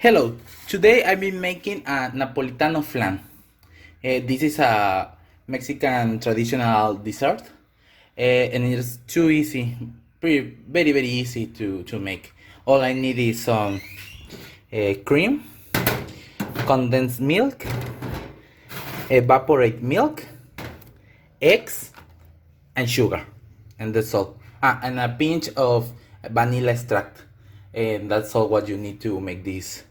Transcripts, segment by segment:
Hello, today I've been making a napolitano flan. This is a Mexican traditional dessert, and it's too easy, very easy to make. All I need is some cream, condensed milk, evaporate milk, eggs, and sugar, and that's all. And a pinch of vanilla extract, and that's all what you need to make this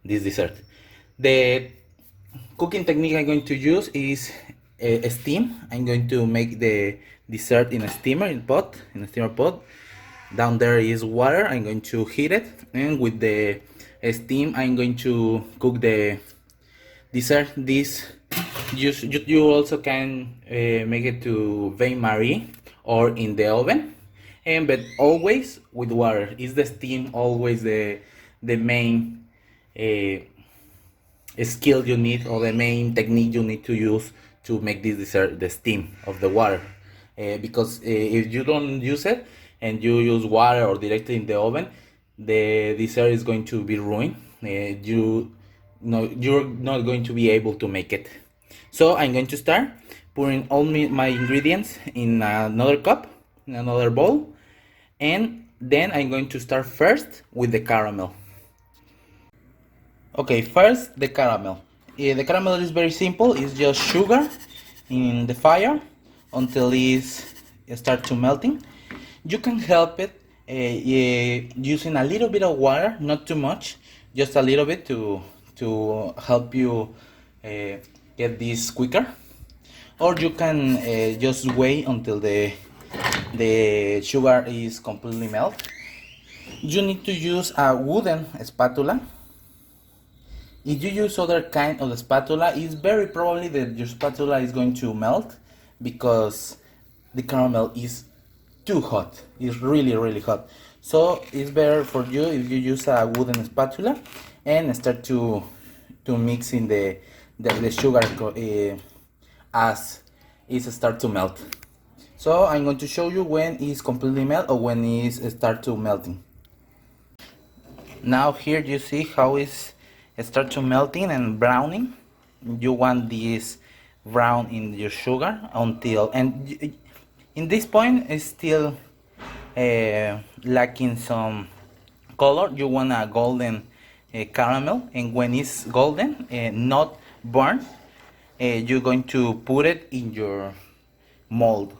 dessert. The cooking technique I'm going to use is steam. I'm going to make the dessert in a steamer pot. Down there is water. I'm going to heat it, and with the steam, I'm going to cook the dessert. This you also can make it to bain marie or in the oven, and but always with water. Is the steam always the main skill you need, or the main technique you need to use to make this dessert? The steam of the water, because if you don't use it and you use water or directly in the oven, the dessert is going to be ruined. You're not going to be able to make it. So I'm going to start pouring all my ingredients in another cup, in another bowl, and then I'm going to start first with the caramel. Okay, first the caramel. The caramel is very simple. It's just sugar in the fire until it start to melting. You can help it using a little bit of water, not too much, just a little bit to help you get this quicker. Or you can just wait until the sugar is completely melted. You need to use a wooden spatula. If you use other kind of spatula, it's very probably that your spatula is going to melt because the caramel is too hot. It's really hot. So it's better for you if you use a wooden spatula and start to mix in the sugar as it start to melt. So I'm going to show you when it's completely melt or when it start to melting. Now here you see how it's start to melting and browning. You want this brown in your sugar until, and in this point it's still lacking some color. You want a golden caramel, and when it's golden, not burnt, you're going to put it in your mold.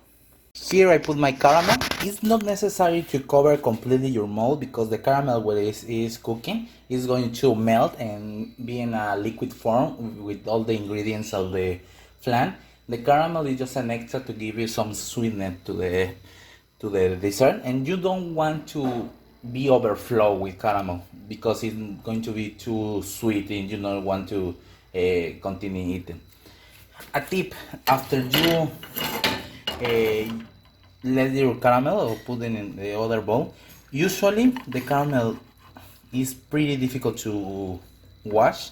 Here I put my caramel. It's not necessary to cover completely your mold because the caramel, when it is cooking, is going to melt and be in a liquid form with all the ingredients of the flan. The caramel is just an extra to give you some sweetness to the dessert, and you don't want to be overflow with caramel because it's going to be too sweet and you don't want to continue eating. A tip: after you let your caramel or put it in the other bowl, usually the caramel is pretty difficult to wash.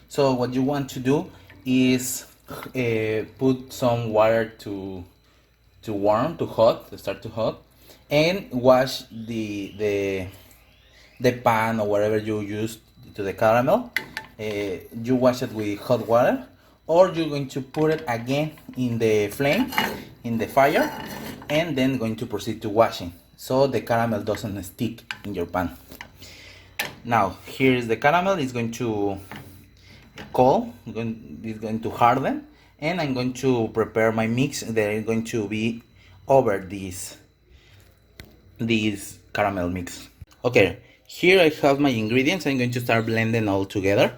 So what you want to do is put some water to start to hot, and wash the pan or whatever you use to the caramel. You wash it with hot water, or you're going to put it again in the flame, in the fire, and then going to proceed to washing so the caramel doesn't stick in your pan. Now here is the caramel. It's going to cool, it's going to harden, and I'm going to prepare my mix that is going to be over this caramel mix. Okay, here I have my ingredients. I'm going to start blending all together.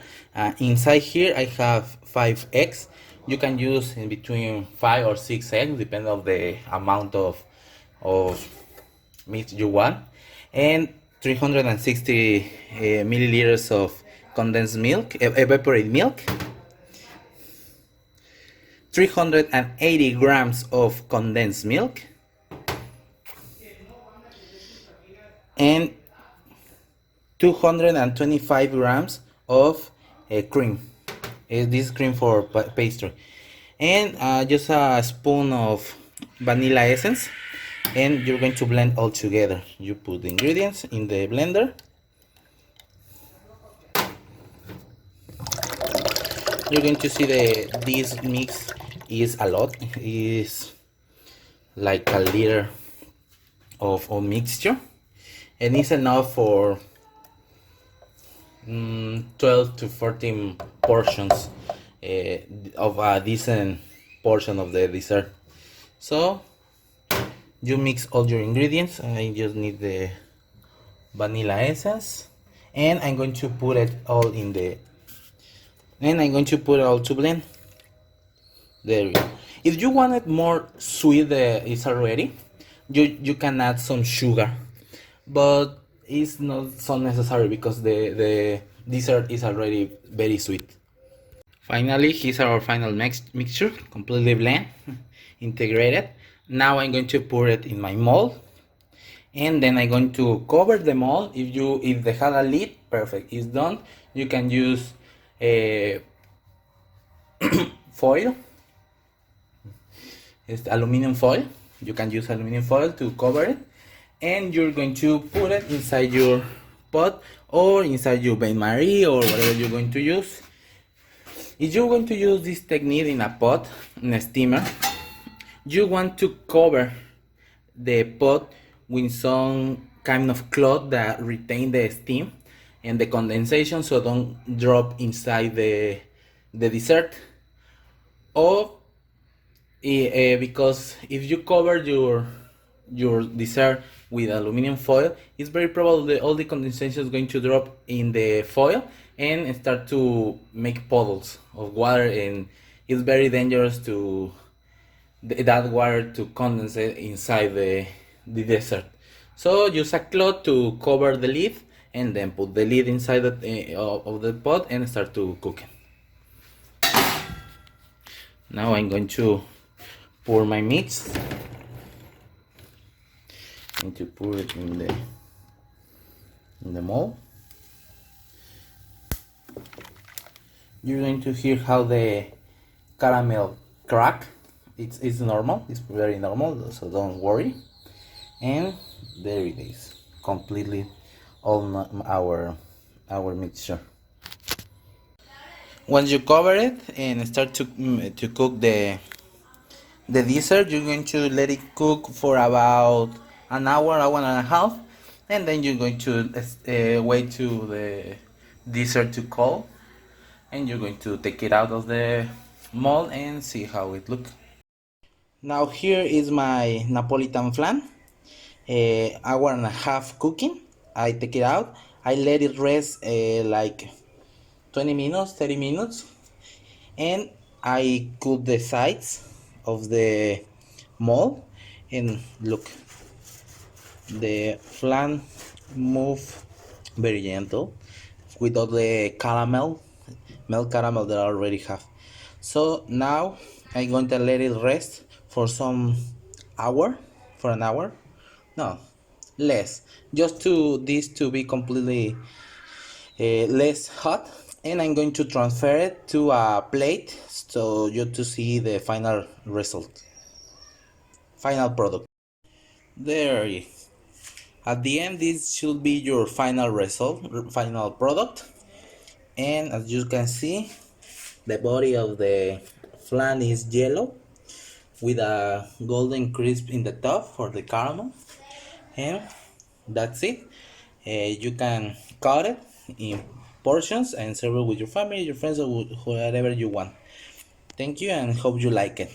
Inside here I have 5 eggs. You can use in between 5 or 6 eggs, depending on the amount of mix you want, and 360 milliliters of condensed milk, evaporated milk, 380 grams of condensed milk, and 225 grams of cream. This cream for pastry, and just a spoon of vanilla essence, and you're going to blend all together. You put the ingredients in the blender, You're going to see this mix is a lot, is like a liter of mixture, and it's enough for 12 to 14 portions of a decent portion of the dessert. So you mix all your ingredients. I just need the vanilla essence, and I'm going to put it all in the and I'm going to put it all to blend. There you go. If you want it more sweet, it's already. You can add some sugar, but it's not so necessary because the dessert is already very sweet. Finally, here's our final mixture, completely blend, integrated. Now I'm going to pour it in my mold, and then I'm going to cover the mold. If they had a lid, perfect. It's done. You can use foil. It's aluminum foil. You can use aluminum foil to cover it, and you're going to put it inside your pot or inside your bain-marie or whatever you're going to use. If you're going to use this technique in a pot, in a steamer, you want to cover the pot with some kind of cloth that retain the steam and the condensation, so don't drop inside the dessert. Or because if you cover your dessert with aluminum foil, it's very probable that all the condensation is going to drop in the foil and start to make puddles of water, and it's very dangerous to that water to condensate inside the dessert. So use a cloth to cover the lid, and then put the lid inside of the pot and start to cook it. Now I'm going to pour my mix. I'm going to pour it in the mold. You're going to hear how the caramel crack. It's normal. It's very normal, so don't worry. And there it is, completely all our mixture. Once you cover it and start to cook the dessert, you're going to let it cook for about an hour and a half, and then you're going to wait to the dessert to cool, and you're going to take it out of the mold and see how it looks. Now here is my napolitan flan, hour and a half cooking. I take it out, I let it rest like 20 minutes, 30 minutes, and I cut the sides of the mold, and look, the flan move very gentle with all the milk caramel that I already have. So now I'm going to let it rest for an hour, no, less, just to this to be completely less hot, and I'm going to transfer it to a plate so you to see the final result, final product. There you, at the end this should be your final result, final product. And as you can see, the body of the flan is yellow with a golden crisp in the top for the caramel, and that's it. You can cut it in portions and serve it with your family, your friends, or whoever you want. Thank you, and hope you like it.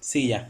See ya.